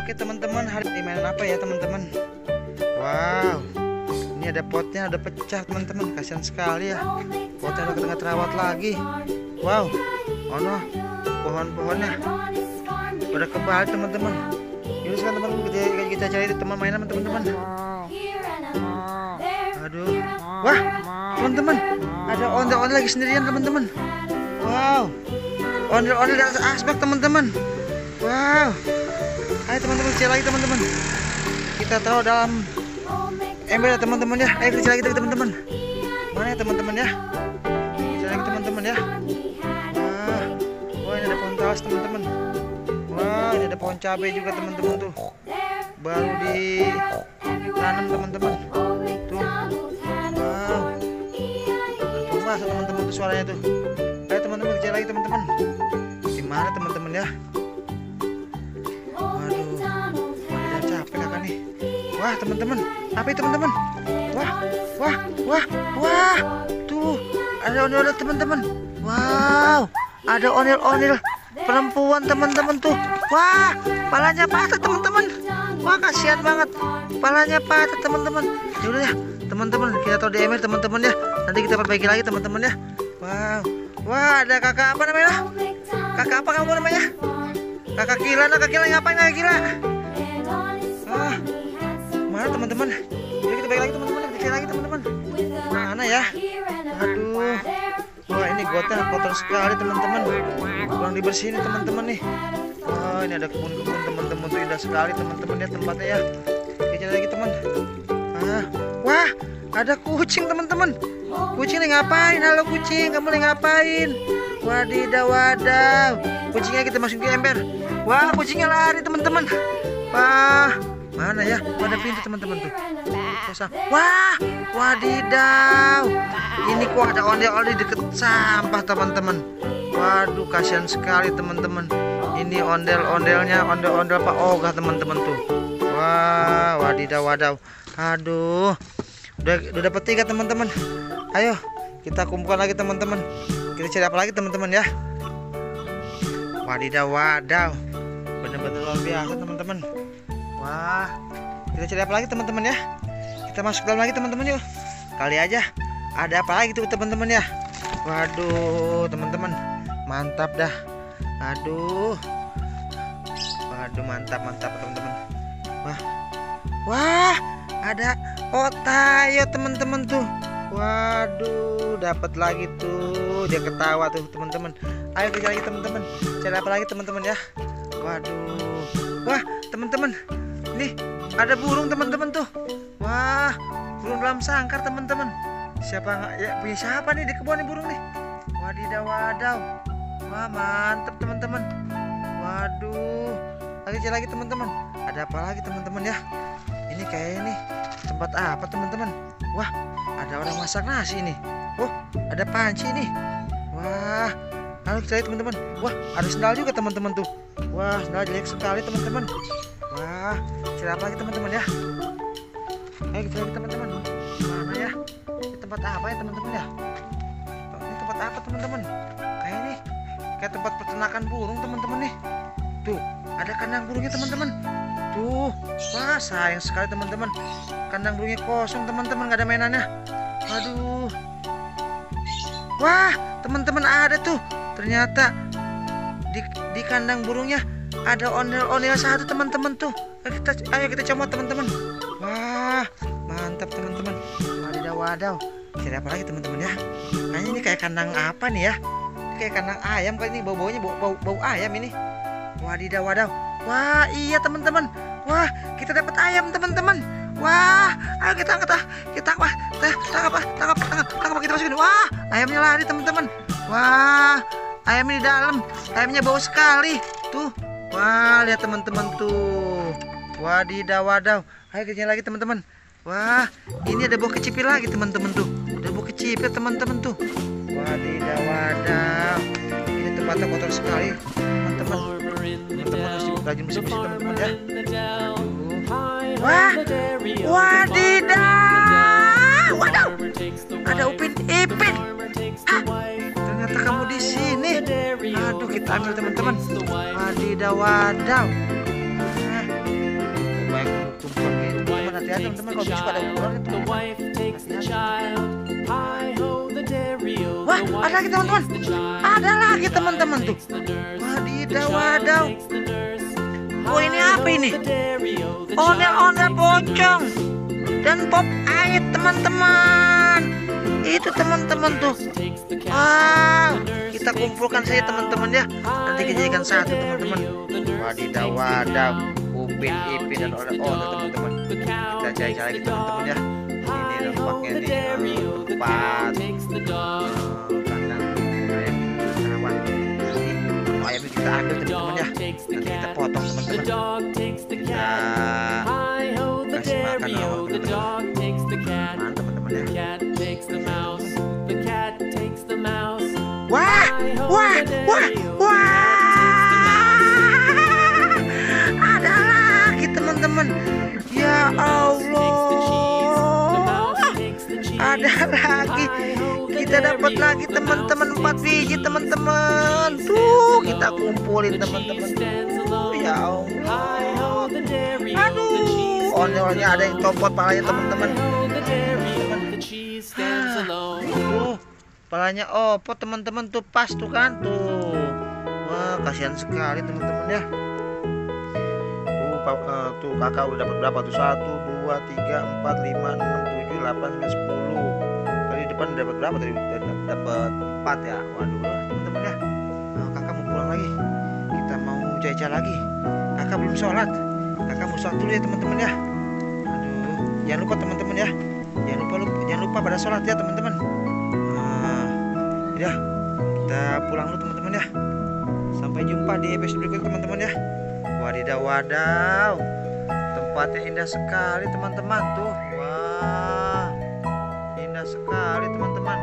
Oke teman-teman, hari ini mainan apa ya teman-teman? Wow, ini ada potnya udah pecah teman-teman, kasihan sekali ya. Potnya udah nggak terawat lagi. Wow, oh no, pohon-pohonnya udah kebalik teman-teman. Yuk sekarang teman-teman kita cari teman mainan teman-teman. Aduh, wah teman-teman, ada ondel-ondel lagi sendirian teman-teman. Wow, ondel-ondel di atas asbak teman-teman. Wow, ayo teman-teman cari lagi teman-teman. Kita taruh dalam ember ya teman-teman ya. Ayo kita cari lagi teman-teman. Mana ya teman-teman ya? Cari lagi teman-teman ya. Wah, ini ada pohon talas teman-teman. Wah, ini ada pohon cabai juga teman-teman tuh. Baru ditanam teman-teman. Tuh. Wow. Tuh masuk teman-teman tuh suaranya tuh. Ayo teman-teman cari lagi teman-teman. Di mana teman-teman ya? Wah teman-teman, apa itu teman-teman? Wah, tuh ada ondel-ondel teman-teman. Wow, ada ondel-ondel perempuan teman-teman tuh. Wah, palanya patah teman-teman. Wah, kasihan banget, palanya patah teman-teman. Yaudah ya, teman-teman kita taruh di ember teman-teman ya. Nanti kita perbaiki lagi teman-teman ya. Wow, wah ada kakak apa namanya? Kakak apa kamu namanya? Kakak Gila ngapain kakak Gila? Mana teman-teman? Yuk kita balik lagi teman-teman, kita cari lagi teman-teman. Mana ya? Aduh, wah ini gotnya kotor sekali teman-teman. Kurang dibersihin teman-teman nih. Wah ini ada kebun-kebun teman-teman tuh, indah sekali teman-teman ya tempatnya ya. Kita cari lagi teman. Wah ada kucing teman-teman. Kucing nih ngapain? Halo kucing, kamu nih ngapain? Wadidaw. Kucingnya kita masukin ke ember. Wah kucingnya lari teman-teman. Wah. Mana ya? Ada pintu teman-teman tuh. Wah, wadidaw. Ini kok ada ondel-ondel di deket sampah teman-teman. Waduh, kasihan sekali teman-teman. Ini ondel-ondelnya, ondel-ondel Pak Ogah teman-teman tuh. Wah, wadidaw. Aduh, udah dapat 3 teman-teman. Ayo, kita kumpulkan lagi teman-teman. Kita cari apa lagi teman-teman ya? Wadidaw. Bener-bener luar biasa teman-teman. Wah, kita cari apa lagi teman-teman ya? Kita masuk dalam lagi teman-teman yuk. Kali aja ada apa lagi tuh teman-teman ya? Waduh, teman-teman, mantap dah. Aduh, mantap teman-teman. Wah, ada otayo teman-teman tuh. Waduh, dapat lagi tuh. Dia ketawa tuh teman-teman. Ayo kita lagi teman-teman. Cari apa lagi teman-teman ya? Waduh, wah teman-teman. Nih ada burung teman-teman tuh. Wah, burung dalam sangkar teman-teman. Siapa ya, punya siapa nih di kebun nih burung nih? Wadidaw. Wah mantap teman-teman. Waduh, lagi teman-teman. Ada apa lagi teman-teman ya? Ini kayak ini tempat apa teman-teman? Wah, ada orang masak nasi nih. Oh, ada panci nih. Wah, lalu kita lihat teman-teman. Wah, ada sendal juga teman-teman tuh. Wah, sendal jelek sekali teman-teman. Wah, cari apa lagi teman-teman ya? Ayo kita lagi teman-teman. Mana ya? Ini tempat apa ya teman-teman ya? Ini tempat apa teman-teman? Kayak tempat peternakan burung teman-teman nih. Tuh, ada kandang burungnya teman-teman. Tuh, wah sayang sekali teman-teman. Kandang burungnya kosong teman-teman, nggak ada mainannya. Aduh. Wah, teman-teman ada tuh. Ternyata di kandang burungnya ada ondel-ondel satu teman-teman tuh. Ayo kita comot teman-teman. Wah, mantap teman-teman. Wadidaw. Cari apa lagi teman-teman ya? Kayaknya ini kayak kandang apa nih ya? Ini kayak kandang ayam kali ini, bau-baunya bau ayam ini. Wadidaw. Wah, iya teman-teman. Wah, kita dapat ayam teman-teman. Wah, ayo kita angkat tangkap kita masukin. Wah, ayamnya lari teman-teman. Wah, ayamnya di dalam. Ayamnya bau sekali. Tuh. Wah, lihat teman-teman tuh. Wadidaw. Ayo kerja lagi teman-teman. Wah, ini ada bau kecipir lagi teman-teman tuh. Ada bau kecipir teman-teman tuh. Wadidaw. Ini tempatnya kotor sekali teman-teman. Teman-teman harus rajin bersih-bersih teman-teman ya. Wah, wadidaw. Ada Upin Ipin. Hah, ternyata kamu di sini. Aduh, kita ambil teman-teman. Wadidaw. hati-hati teman-teman, kalau bisa pada ular itu. Wah, ada lagi teman-teman. Ada lagi teman-teman tuh. Wadidaw, wadaw. Oh, ini apa ini? Ondel-ondel pocong dan pop air teman-teman. Itu teman-teman tuh. Wow, kita kumpulkan saja teman-teman ya. Nanti kita jadikan satu teman-teman. Wadidaw, wadaw. Upin, ipin dan ondel-ondel teman-teman. Kita cari lagi teman-teman ya. Ini nampaknya nih tempat kandang ayam terawan. Nanti ayamnya kita ambil teman-teman ya. Nanti kita potong teman-teman. Kita kasih makan teman-teman. Teman-teman ya. Wah, wah, wah, wah. Ada lagi teman-teman. Ya Allah. Ada lagi. Kita dapat lagi teman-teman 4 biji teman-teman. Tuh, kita kumpulin teman-teman. Ya Allah. Aduh, ondel-ondelnya ada yang copot palanya teman-teman. Tuh, palanya opot teman-teman tuh, pas tuh kan tuh. Wah, kasihan sekali teman-teman ya. Tuh kakak udah dapat berapa tuh? 1, 2, 3, 4, 5, 6, 7, 8, 9, 10. Tadi depan dapat berapa tadi? Dapat 4 ya. Waduh teman-teman ya. Kakak mau pulang lagi. Kita mau jajan lagi. Kakak belum sholat. Kakak mau sholat dulu ya teman-teman ya. Aduh, jangan lupa teman-teman ya. Jangan lupa pada sholat ya teman-teman. Ya, kita pulang dulu teman-teman ya. Sampai jumpa di episode berikutnya teman-teman ya. Wadidaw, wadaw. Tempatnya indah sekali teman-teman tuh. Wah, indah sekali teman-teman.